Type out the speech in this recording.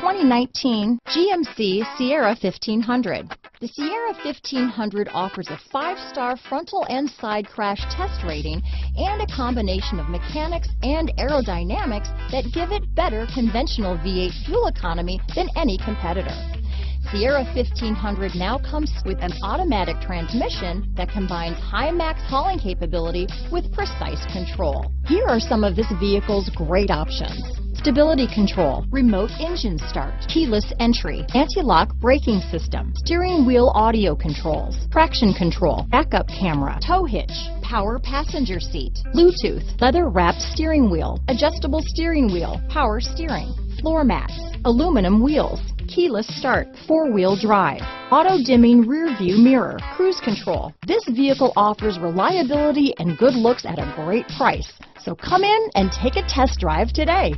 2019 GMC Sierra 1500. The Sierra 1500 offers a 5-star frontal and side crash test rating and a combination of mechanics and aerodynamics that give it better conventional V8 fuel economy than any competitor. Sierra 1500 now comes with an automatic transmission that combines high max hauling capability with precise control. Here are some of this vehicle's great options: stability control, remote engine start, keyless entry, anti-lock braking system, steering wheel audio controls, traction control, backup camera, tow hitch, power passenger seat, Bluetooth, leather-wrapped steering wheel, adjustable steering wheel, power steering, floor mats, aluminum wheels, keyless start, 4-wheel drive, auto-dimming rear view mirror, cruise control. This vehicle offers reliability and good looks at a great price. So come in and take a test drive today.